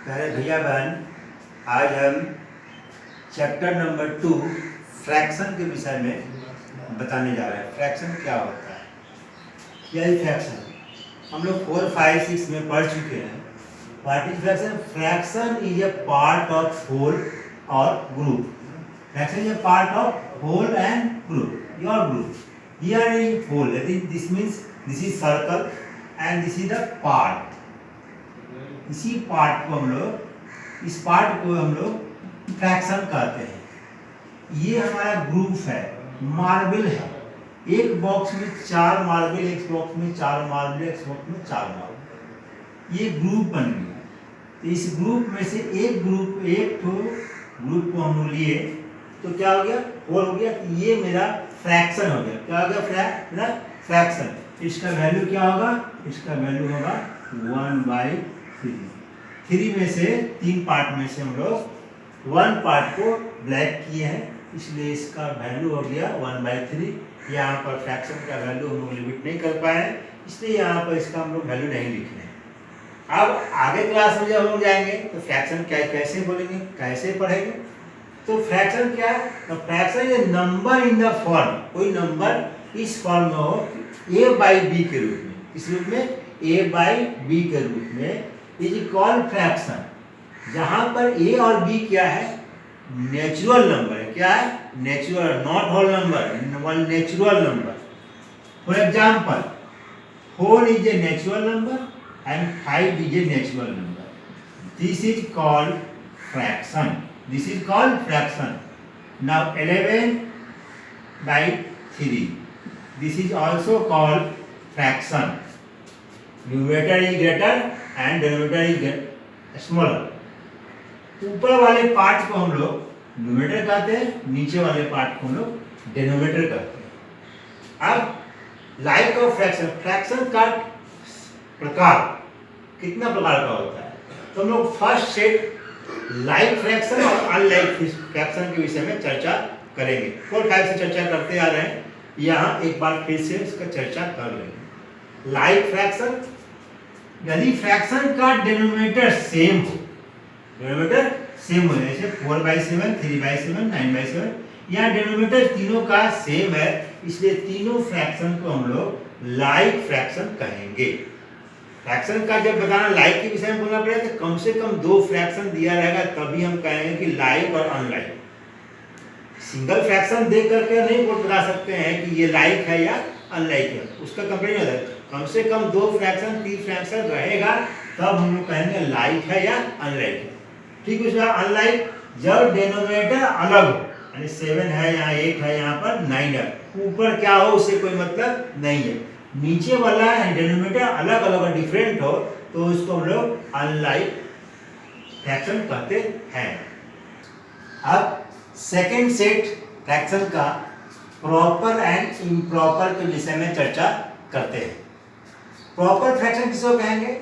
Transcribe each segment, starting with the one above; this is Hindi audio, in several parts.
प्यारे भैया बहन, आज हम चैप्टर नंबर 2 फ्रैक्शन के विषय में बताने जा रहे हैं। फ्रैक्शन क्या होता है? यही फ्रैक्शन हम लोग 4, 5, 6 में पढ़ चुके हैं। What is fraction? Fraction is a part of whole और group. Fraction is a part of whole and group, your group. Here is whole, this means this is circle and this is the part. इसी पार्ट को हम लोग, इस पार्ट को हम लोग फ्रैक्शन कहते हैं। ये हमारा ग्रुप है, मार्बल है। एक बॉक्स में 4 मार्बल, एक बॉक्स में 4 मार्बल, एक बॉक्स में 4 मार्बल, ये ग्रुप बन गया। तो इस ग्रुप में से एक ग्रुप को हम लोग लिए तो क्या हो गया? होल हो गया। ये मेरा फ्रैक्शन हो गया। क्या हो गया? फ्रैक्शन। इसका वैल्यू क्या होगा? इसका वैल्यू होगा 1/3। 3 में से 3 पार्ट में से हम लोग 1 पार्ट को ब्लैक किए हैं, इसलिए इसका वैल्यू हो गया 1/3। यहाँ पर फ्रैक्शन का वैल्यू हम लोग लिमिट नहीं कर पाए, इसलिए यहाँ पर इसका हम लोग वैल्यू नहीं लिख रहे हैं। अब आगे क्लास में जब हम लोग जाएंगे तो फ्रैक्शन क्या कैसे बोलेंगे, कैसे पढ़ेंगे। तो फ्रैक्शन क्या है? तो फ्रैक्शन ये नंबर इन द फॉर्म, कोई नंबर इस फॉर्म में हो a/b के रूप में, इस रूप में a/b के रूप में इज कॉल्ड फ्रैक्शन। जहां पर a और b क्या है? नेचुरल नंबर है। क्या है? Natural, not whole number, one natural number. For example, 4 is a natural number and 5 is a natural number. This is called fraction. This is called fraction. Now 11/3. This is also called fraction. Numerator is greater and denominator is smaller. ऊपर वाले पार्ट को हम लोग न्यूमरेटर कहते हैं, नीचे वाले पार्ट को हम लोग डिनोमिनेटर कहते हैं। अब लाइक ऑफ फ्रैक्शन, फ्रैक्शन का प्रकार कितना प्रकार का होता है? तो हम लोग फर्स्ट सेट लाइक फ्रैक्शन और अनलाइक फ्रैक्शन के विषय में चर्चा करेंगे। 4, 5 से चर्चा करते आ रहे हैं, यहाँ एक बार फिर से इसका चर्चा कर लेंगे। लाइक फ्रैक्शन, यदि फ्रैक्शन का डिनोमिनेटर सेम हो, डिनोमिनेटर सेम हो, जैसे 4/7, 3/7, 9/7, यहाँ डिनोमिनेटर तीनों का सेम है, इसलिए तीनों फ्रैक्शन को हम लोग लाइक फ्रैक्शन कहेंगे। फ्रैक्शन का जब बताना लाइक के विषय में बोलना पड़ेगा तो कम से कम 2 फ्रैक्शन दिया रहेगा, तभी हम कहेंगे कि लाइक और अनलाइक। सिंगल फ्रैक्शन देख करके नहीं बता सकते हैं कि ये लाइक है या अनलाइक है, उसका कंपेरिजन होता है। कम से कम 2 फ्रैक्शन 3 फ्रैक्शन रहेगा, तब हम लोग कहेंगे लाइक है या अनलाइक है। ठीक है। उसका अनलाइक जब डिनोमिनेटर अलग हो, यानी 7 है यहाँ, 8 है यहाँ पर, 9 है, ऊपर क्या हो उससे कोई मतलब नहीं है। नीचे वाला डिनोमिनेटर अलग अलग डिफरेंट हो तो उसको हम लोग अनलाइक फ्रैक्शन कहते हैं। अब सेकंड सेट फ्रैक्शन का प्रॉपर एंड इम्प्रॉपर के विषय में चर्चा करते हैं। प्रॉपर फ्रैक्शन किसको कहेंगे?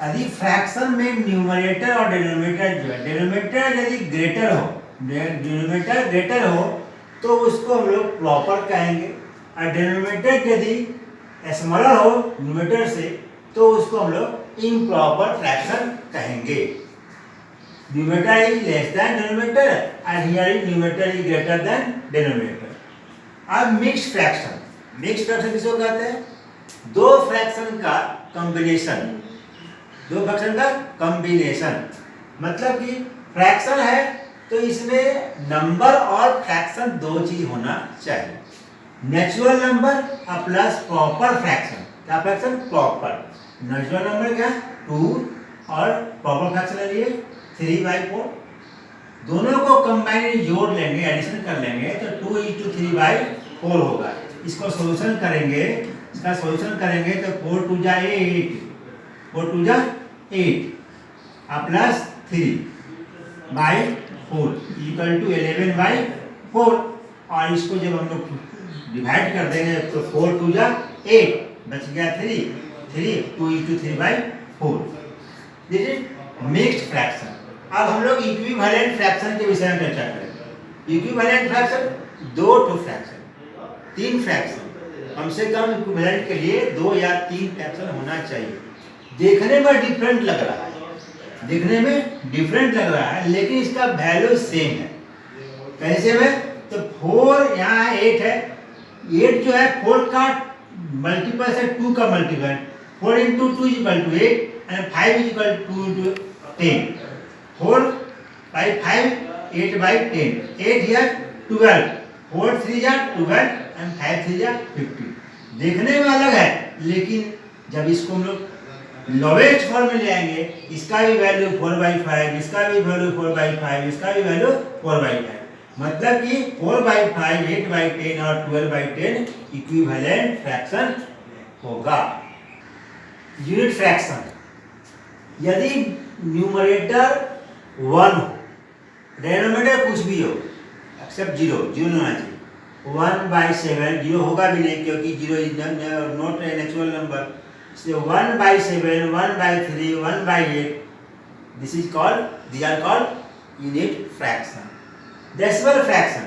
यदि फ्रैक्शन में न्यूमरेटर और डिनोमिनेटर जो है, डिनोमिनेटर यदि ग्रेटर हो, डिनोमिनेटर ग्रेटर हो तो उसको हम लोग प्रॉपर कहेंगे, और डिनोमिनेटर यदि स्मॉलर हो न्यूमरेटर से तो उसको हम लोग इम्प्रॉपर फ्रैक्शन कहेंगे। Numerator is less than denominator and here is numerator is greater than denominator. अब मिक्स्ड फ्रैक्शन, मिक्स्ड फ्रैक्शन किसको कहते हैं? 2 फ्रैक्शन का कॉम्बिनेशन, 2 फ्रैक्शन का कॉम्बिनेशन। मतलब कि फ्रैक्शन है तो इसमें नंबर और फ्रैक्शन 2 चीज होना चाहिए। Natural number plus proper fraction. क्या फ्रैक्शन? प्रॉपर। नेचुरल नंबर क्या? 2 और प्रॉपर फ्रैक्शन है लिए 3/4। दोनों को कंबाइन जोड़ लेंगे, एडिशन कर लेंगे तो 2 × 3/4 होगा। इसको सॉल्यूशन करेंगे, इसका सॉल्यूशन करेंगे तो 4 × 2 = 8, 4 × 2 = 8 प्लस 3/4 = 11/4। और इसको जब हम लोग डिवाइड कर देंगे तो 4 × 2 = 8, बच गया 3, 2 × 3/4। This is mixed fraction. अब हम लोग इक्विवेलेंट फ्रैक्शन के विषय में चर्चा करेंगे। इक्विवेलेंट फ्रैक्शन 2 फ्रैक्शन, 3 फ्रैक्शन, कम से कम इक्विवेलेंट के लिए 2 या 3 फ्रैक्शन होना चाहिए। देखने में डिफरेंट लग रहा है, देखने में डिफरेंट लग रहा है, लेकिन इसका वैल्यू सेम है। कैसे में? तो 4 यहाँ 8 है, 8 जो है 4 का मल्टीपल से 2 का multiple, 4 into 2 is equal to 8 and 5 is equal to 2 into 10, 4 by 5, 8 by 10, 8 here 12, 4 3 are 12 and 5 3 are 50। देखने में अलग है, लेकिन जब इसको हम लोग लोवेस्ट फॉर्म में ले आएंगे, इसका भी वैल्यू 4/5, इसका भी वैल्यू 4/5, इसका भी वैल्यू 4/5, मतलब कि 4/5, 8/10 और 12/10 इक्विवेलेंट फ्रैक्शन होगा। यूनिट फ्रैक्शन, यदि न्यूमरेटर 1 हो, डिनोमिनेटर कुछ भी हो एक्सेप्ट 0 नहीं होना चाहिए, 1/7 0 होगा भी नहीं, क्योंकि 0 is not a natural number. So 1/7, 1/3, 1/8, these are called unit fraction। Decimal fraction,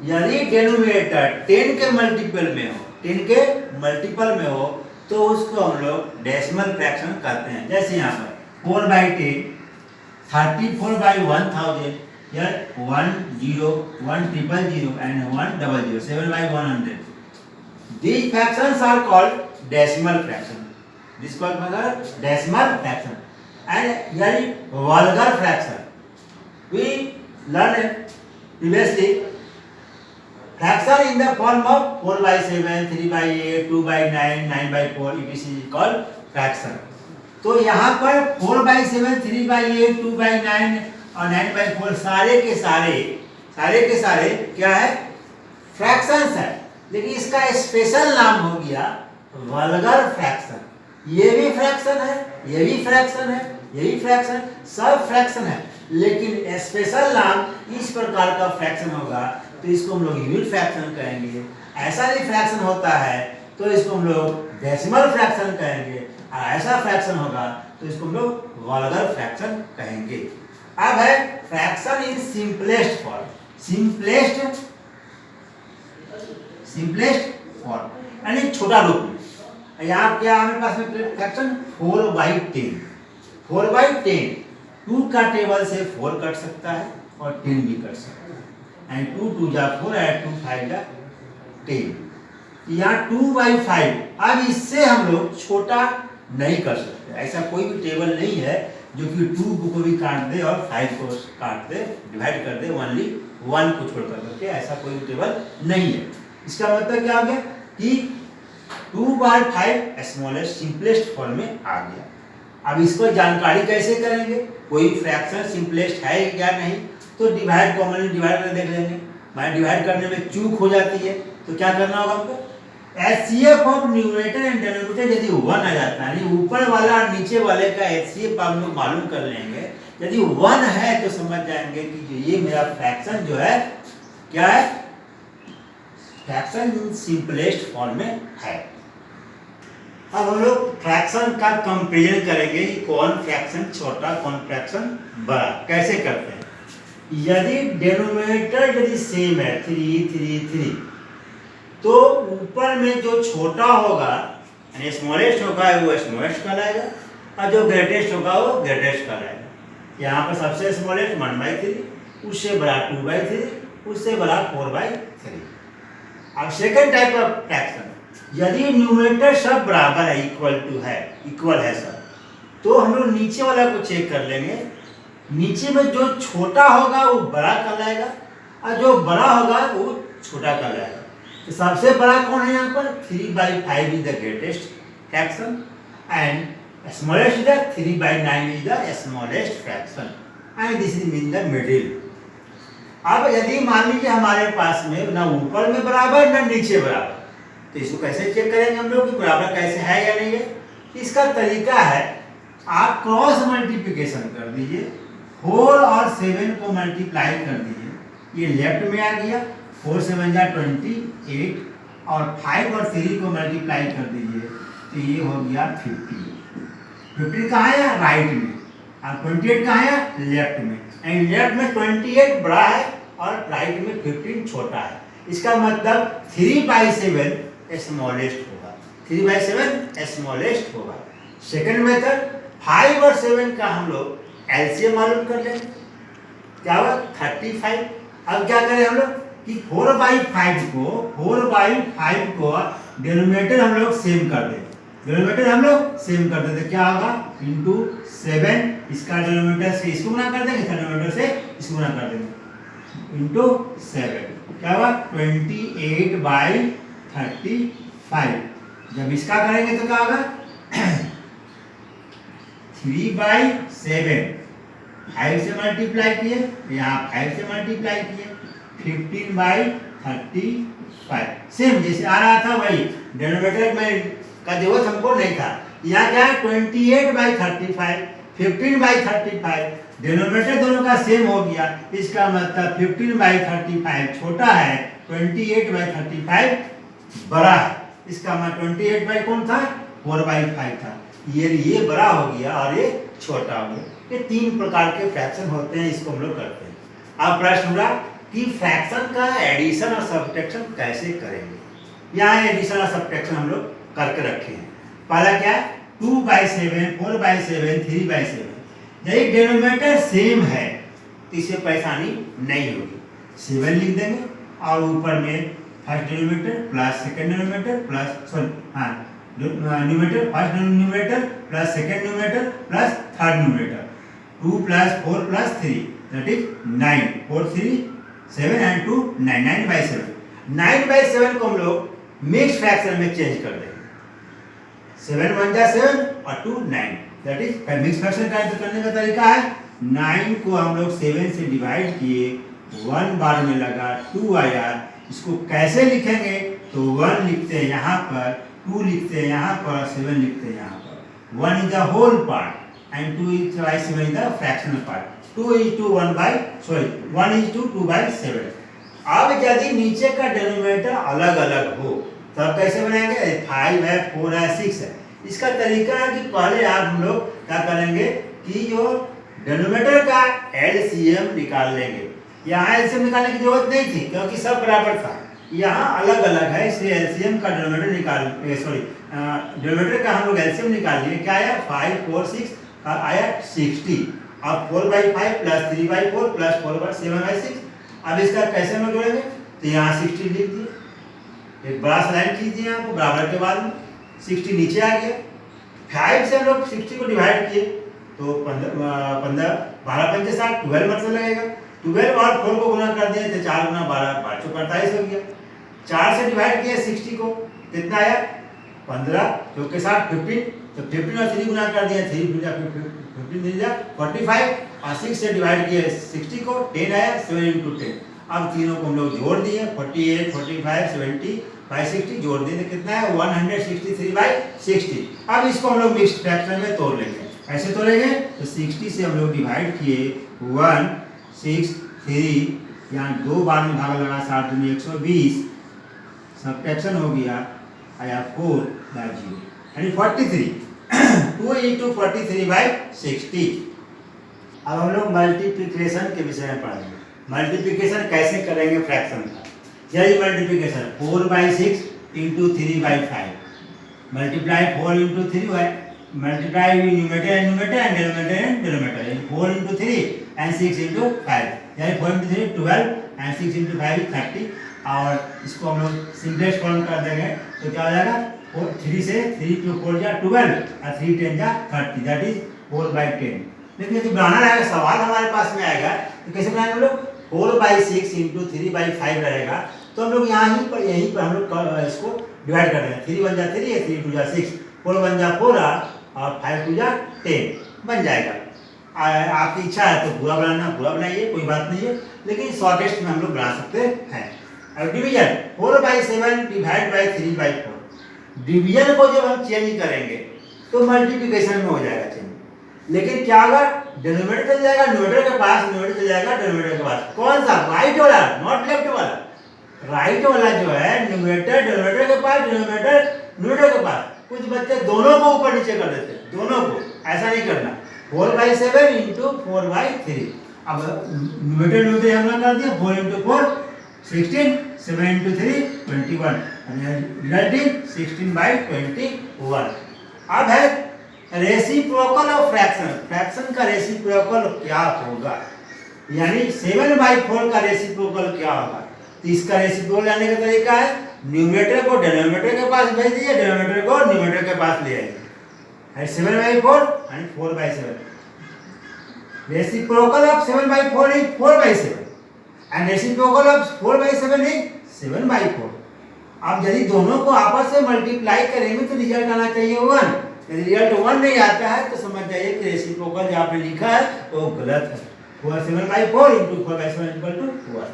यदि डिनोमिनेटर 10 के मल्टीपल में हो, 10 के मल्टीपल में हो, तो उसको हम लोग डेसिमल फ्रैक्शन कहते हैं। जैसे यहाँ पर 4/10, 34/1000, या 1 0 1 000 and 1 00, 7/100। These fractions are called decimal fraction। This is called decimal fraction। And here is vulgar fraction। We learned previously fraction in the form of 4/7, 3/8, 2/9, 9/4, it is called fraction। तो यहाँ पर 4/7, 3/8, 2/9 और 9/4 सारे के सारे क्या है? फ्रैक्शंस है, लेकिन इसका स्पेशल नाम हो गया वल्गर फ्रैक्शन। ये भी फ्रैक्शन है, ये भी फ्रैक्शन है, ये भी फ्रैक्शन, सब फ्रैक्शन है, लेकिन स्पेशल नाम इस प्रकार का फ्रैक्शन होगा तो इसको हम लोग यूनिट फ्रैक्शन कहेंगे। ऐसा भी फ्रैक्शन होता है तो इसको हम लोग डेसिमल फ्रैक्शन कहेंगे, और ऐसा फ्रैक्शन होगा तो इसको हम लोग वल्गर फ्रैक्शन कहेंगे। अब है fraction in simplest form. Simplest form यानी छोटा रूप में। यहाँ क्या हमारे पास में फ्रैक्शन 4/10, 4/10, 2 का टेबल से 4 कट सकता है और 10 भी कट सकता है, एंड 2 2 जा 4 है, 2 5 जा 10। यहाँ 2/5, अब इससे हम लोग छोटा नहीं कर सकते, ऐसा कोई भी टेबल नहीं है जो कि 2 को भी काट दे और 5 को काट दे, डिवाइड कर दे, ओनली 1 को छोड़ करके, ऐसा कोई टेबल नहीं है। इसका मतलब क्या हो गया कि 2/5 स्मॉलेस्ट सिंपलेस्ट फॉर्म में आ गया। अब इसको जानकारी कैसे करेंगे, कोई फ्रैक्शन सिंपलेस्ट है क्या नहीं, तो डिवाइड कॉमनली डिवाइड कर देख लेंगे। मैं डिवाइड करने में चूक हो जाती है तो क्या करना होगा हमको, HCF of numerator and denominator यदि 1 आ जाता है, यानी ऊपर वाला और नीचे वाले का HCF हम लोग मालूम कर लेंगे। यदि 1 है तो समझ जाएंगे कि ये मेरा फ्रैक्शन जो है क्या है, फ्रैक्शन इन सिंपलेस्ट फॉर्म में है। अब हम लोग फ्रैक्शन का कंपेरिजन करेंगे कि कौन फ्रैक्शन छोटा कौन फ्रैक्शन बड़ा, कैसे करते हैं। यदि डिनोमिनेटर यदि सेम है 3 3 3, तो ऊपर में जो छोटा होगा यानी स्मॉलेस्ट होगा वो स्मॉलेस्ट कहलाएगा, और जो ग्रेटेस्ट होगा वो ग्रेटेस्ट कहलाएगा। यहाँ पर सबसे स्मॉलेस्ट 1/3, उससे बड़ा 2/3, उससे बड़ा 4/3। अब सेकंड टाइप ऑफ फ्रैक्शन, यदि न्यूमरेटर सब बराबर है, इक्वल है सब, तो हम लोग नीचे वाला को चेक कर लेंगे। नीचे में जो छोटा होगा वो बड़ा कहलाएगा और जो बड़ा होगा वो छोटा कहलाएगा। तो सबसे बड़ा कौन है यहाँ पर, 3/5 is the greatest fraction and smallest is the 3/9 is the smallest fraction and this is in the middle. अब यदि मान लीजिए हमारे पास में ना ऊपर में बराबर ना नीचे बराबर, तो इसको कैसे चेक करेंगे हम लोग कि बराबर कैसे है या नहीं है। इसका तरीका है, आप क्रॉस मल्टीप्लिकेशन कर दीजिए, 4 और 7 को मल्टीप्लाई कर दीजिए, ये लेफ्ट में आ गया, 4 7 जा 28, और 5 और 3 को मल्टीप्लाई कर दीजिए तो ये हो गया 50। 50 कहाँ है, राइट में, और 28 कहाँ है, लेफ्ट में, एंड लेफ्ट में 28 बड़ा है और राइट में 15 छोटा है। इसका मतलब 3/7 स्मॉलेस्ट होगा, 3/7 स्मॉलेस्ट होगा। सेकंड मेथड 5 और 7 का हम लोग एलसीएम मालूम कर लेंगे, क्या हुआ 35। अब क्या करें हम लोग कि 4/5 को डिनोमिनेटर हम लोग सेम कर दें, डिनोमिनेटर हम लोग सेम कर देते, क्या होगा इंटू 7, इसका डिनोमिनेटर से इसको गुना कर देंगे, इसका डिनोमिनेटर से इसको गुना कर देंगे इंटू 7, क्या होगा 28/35। जब इसका करेंगे तो क्या होगा 3/7, 5 से मल्टीप्लाई किए, यहाँ 5 से मल्टीप्लाई किए, 15/35। सेम जैसे आ रहा था वही, डिनोमिनेटर में का जरूरत हमको नहीं था। यहाँ क्या है 28/35, 15/35, डिनोमिनेटर दोनों का सेम हो गया, इसका मतलब 15/35 छोटा है, 28/35 बड़ा है। इसका मतलब 28 कौन था 4/5 था, ये बड़ा हो गया और ये छोटा हो गया। ये 3 प्रकार के फ्रैक्शन होते हैं, इसको हम लोग करते हैं। अब प्रश्न हुआ कि फ्रैक्शन का एडिशन और सब्ट्रैक्शन कैसे करेंगे। यहाँ एडिशन और सब्ट्रैक्शन हम लोग करके रखे हैं। पहला क्या है 2/7, 4/7, 3/7। यदि डिनोमिनेटर सेम है तो इससे परेशानी नहीं होगी, 7 लिख देंगे और ऊपर में first denominator plus second denominator plus numerator, first numerator plus second numerator plus third numerator, 2 + 4 + 3 that is 9, 4 3 7 and 2 9, 9/7। 9/7 को हम लोग मिक्स फ्रैक्शन में चेंज कर देंगे, 7 × 1 = 7 और 2 9, दैट इज मिक्स फ्रैक्शन करने का तरीका है 9 को हम लोग 7 से डिवाइड किए, 1 बार में लगा 2 आया, इसको कैसे लिखेंगे तो 1 लिखते हैं यहाँ पर, 2 लिखते हैं यहाँ पर, 7 लिखते हैं यहाँ पर। 1 is the whole part and 2 is 7 is the fractional part। 1 is to 2/7। अब यदि नीचे का डिनोमिनेटर अलग अलग हो तब कैसे बनाएंगे, 5 है, 4 है, 6 है। इसका तरीका है कि पहले हम लोग क्या करेंगे कि जो डिनोमिनेटर का एलसीएम निकाल लेंगे। यहाँ एलसीएम निकालने की जरूरत नहीं थी क्योंकि सब बराबर था, यहाँ अलग अलग है, इसलिए एलसीएम का डिनोमिनेटर डिनोमिनेटर का हम लोग एलसीएम निकाल लिए। क्या आया 5 4 6 आया 60। अब 4/5 + 3/4 + 4/7/6। अब इसका कैसे हम जोड़ेंगे तो यहाँ 60 लिख दिए, एक बड़ा सा लाइन खींच दिया आपको बराबर के बाद में, 60 नीचे आ गया। 5 से हम लोग 60 को डिवाइड किए तो 12 मतलब लगेगा, 12 और 4 को गुना कर दिए तो 4 × 12 5 × 48 हो गया। 4 से डिवाइड किया 60 को, कितना आया 15, जो के साथ 15, तो 15 और 3 गुना कर दिया, 3 × 15 45, और 6 से डिवाइड किया 60 को, 10 आया, 7 × 10। अब तीनों को हम लोग जोड़ दिए, 48 45 70/60 जोड़ दिए तो कितना है 163/60। अब इसको हम लोग मिक्स्ड फ्रैक्शन में तोड़ लेंगे। ऐसे तोड़ेंगे तो 60 से हम लोग डिवाइड किए 1 6 3, यहाँ 2 बार में भाग लगा, 7 दूनी 120, सब्ट्रैक्शन हो गया आया 4/0 यानी 43। 2 × 43/60। अब हम लोग मल्टीप्लिकेशन के विषय में पढ़ेंगे। मल्टीप्लिकेशन कैसे करेंगे फ्रैक्शन का। यही मल्टीप्लिकेशन 4/6 × 3/5, मल्टीप्लाई 4 × 3 है, multiply numerator and denominator and denominator, 4 × 3 and 6 × 5, यानी 4 × 3 12 and 6 × 5 30। और इसको हम लोग सिंपलेस्ट फॉर्म कर देंगे तो क्या हो जाएगा 3 से 3 × 4 = 12 और 3 × 10 = 30, दैट इज 4/10। लेकिन यदि बनाना रहेगा, सवाल हमारे पास में आएगा तो कैसे बनाएंगे हम लोग 4/6 × 3/5 रहेगा तो हम लोग यहीं पर हम लोग इसको डिवाइड कर देंगे, 3 × 1 = 3 है, 3 × 2 = 6, 4 × 1 = 4 और 5 × 2 = 10 बन जाएगा। आपकी इच्छा है तो पूरा बनाइए, कोई बात नहीं है, लेकिन शॉर्टेस्ट में हम लोग बना सकते हैं। अब डिवीजन 4/7 ÷ 3/4, डिवीजन को जब हम चेंज करेंगे तो मल्टीप्लिकेशन में हो जाएगा चेंज, लेकिन क्या होगा डिनोमिनेटर चल जाएगा न्यूमरेटर के पास, न्यूमरेटर चल जाएगा डिनोमिनेटर के पास। कौन सा राइट वाला, नॉट लेफ्ट वाला, राइट वाला जो है न्यूमरेटर डिनोमिनेटर के पास, डिनोमिनेटर न्यूमरेटर के पास। कुछ बच्चे दोनों को ऊपर नीचे कर देते हैं, दोनों को, ऐसा नहीं करना। 4/7 × 4/3, अब न्यूमरेटर हमने कर दिया 4 × 4 16, 7 × 3 21, रिजल्ट 16/21। अब है रेसिप्रोकल ऑफ फ्रैक्शन, फ्रैक्शन का रेसिप्रोकल क्या होगा, यानी 7/4 का रेसिप्रोकल क्या होगा। तो इसका रेसिप्रोकल जानने का तरीका है, न्यूमरेटर को डिनोमिनेटर के पास भेज दीजिए, डिनोमिनेटर को न्यूमरेटर के पास ले आइए। 7/4 and 4/7, reciprocal of 7/4 is 4/7 and reciprocal of 4/7 is 7/4। अब यदि दोनों को आपस में मल्टीप्लाई करेंगे तो रिजल्ट आना चाहिए 1। यदि रिजल्ट 1 नहीं आता है तो समझ जाइए कि रेसिप्रोकल जो आपने लिखा है वो गलत है। 7/4 × 4/7 = 4।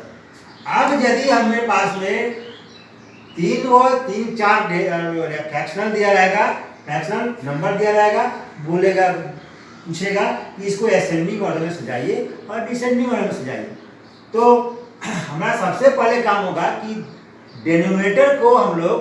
अब यदि हमारे पास में 3 और 3 4 फ्रैक्शनल दिया रहेगा, फ्रैक्शनल नंबर दिया रहेगा, बोलेगा पूछेगा कि इसको असेंडिंग ऑर्डर में सजाइए और डिसेंडिंग ऑर्डर में सजाइए। तो हमारा सबसे पहले काम होगा कि डिनोमिनेटर को हम लोग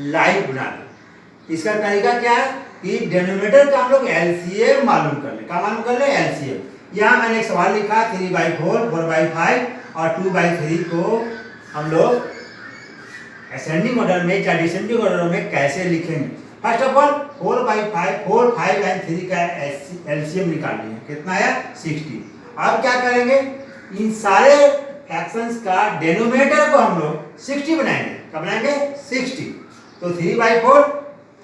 लाइव बना दें। इसका तरीका क्या है कि डिनोमिनेटर का हम लोग एलसीएम मालूम कर ले। क्या मालूम कर ले? एलसीएम। यहाँ मैंने एक सवाल लिखा 3/4, 4/5 और 2/3 को हम लोग असेंडिंग ऑर्डर में या डिसेंडिंग ऑर्डर में कैसे लिखेंगे। फर्स्ट ऑफ ऑल 4/5, 4, 5 एंड 3 का एलसीएम निकालिए, कितना आया? 60। अब क्या करेंगे, इन सारे फ्रैक्शंस का डिनोमिनेटर को हम लोग 60 बनाएंगे। कब बनाएंगे? 60। तो 3/4,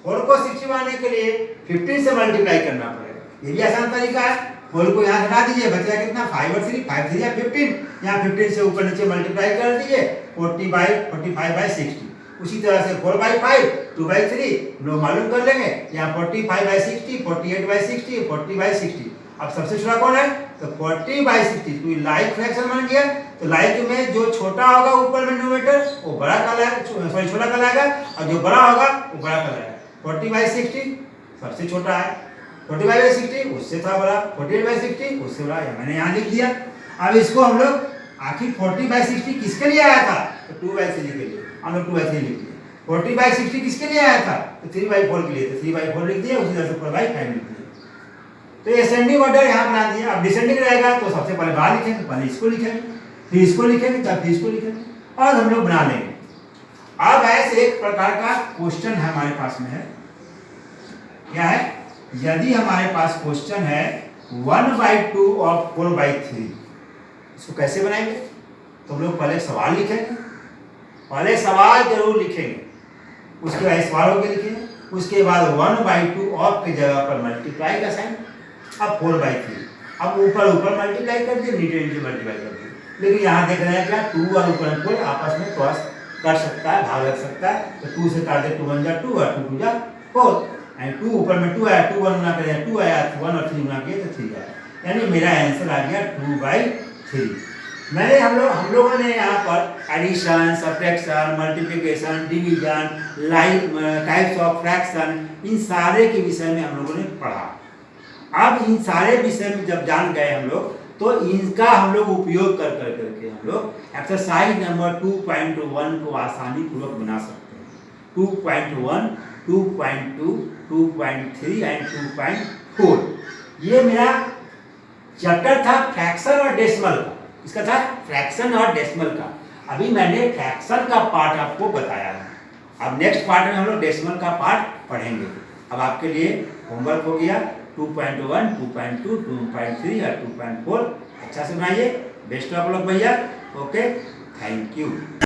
4 को 60 बनाने के लिए 15 से मल्टीप्लाई करना पड़ेगा। ये भी आसान तरीका है। 4 को यहाँ हटा दीजिए, बचेगा कितना? 5 और 3, 5 3 या 15। यहाँ 15 से ऊपर नीचे मल्टीप्लाई कर दीजिए, 45/60। उसी तरह से 4/5, 2/3 लोग मालूम कर लेंगे। यहाँ 45/60, 48/60, 40/60। अब सबसे छोटा कौन है? तो 40/60। तो लाइक फ्रैक्शन बन गया। तो लाइक में जो छोटा होगा ऊपर में न्यूमरेटर वो बड़ा कहलाएगा, सॉरी छोटा कहलाएगा, और जो बड़ा होगा वो बड़ा कहलाएगा। 40/60 सबसे छोटा है, 45/60 उससे था बड़ा, 48/60 उससे बड़ा, मैंने यहाँ लिख दिया। अब इसको हम लोग आखिर 40/60 किसके लिए आया था? तो 2/3 के लिए हम लोग 2/3 लिख दिए। 40/60 किसके लिए आया था? तो 3/4 के लिए, तो 3/4 लिख दिया। उसी तरह से 4/5 लिख दिया। तो ये असेंडिंग ऑर्डर यहाँ बना दिया। अब डिसेंडिंग रहेगा तो सबसे पहले बाहर लिखेंगे, पहले इसको लिखेंगे, फिर इसको लिखेंगे, तब फिर इसको लिखेंगे और हम लोग बना लेंगे। अब ऐसे एक प्रकार का क्वेश्चन है हमारे पास में है, क्या है? यदि हमारे पास क्वेश्चन है 1/2 और 4/3, इसको कैसे बनाएंगे? तो हम लोग पहले सवाल लिखेंगे, पहले सवाल जरूर लिखेंगे, उसके बाद सवालों के लिखेंगे, उसके बाद 1/2 ऑफ की जगह पर मल्टीप्लाई का साइन, अब 4/3। अब ऊपर ऊपर मल्टीप्लाई कर दिए, नीचे नीचे मल्टीप्लाई कर दिए। लेकिन यहाँ देख रहे हैं क्या 2 और ऊपर 4 आपस में क्रॉस कर सकता है, भाग लग सकता है। तो 2 से काट दे, 2 1 जा 2 और 2 2 जा 4 एंड 2 ऊपर में 2 आया, 2 1 गुना करें 2 आया, 1 और 3 गुना किए तो 3 आया। यानी मेरा आंसर आ गया 2/3। मैंने हम लोगों ने यहाँ पर addition, subtraction, multiplication, division, types of fraction, इन सारे के विषय में हम लोगों ने पढ़ा। अब इन सारे विषय में जब जान गए हम लोग, तो इनका हम लोग उपयोग कर करके हम लोग एक्सरसाइज नंबर 2.1 को आसानी पूर्वक बना सकते हैं। 2.1, 2.2, 2.3 एंड 2.4। ये मेरा चैप्टर था फ्रैक्शन और डेसिमल का। इसका था फ्रैक्शन और डेसिमल का। अभी मैंने फ्रैक्शन का पार्ट आपको बताया है। अब नेक्स्ट पार्ट में हम लोग डेसिमल का पार्ट पढ़ेंगे। अब आपके लिए होमवर्क हो गया 2.1, 2.2, 2.3 और 2.4 अच्छा से बनाइए। बेस्ट ऑफ लक भैया। Okay, thank you.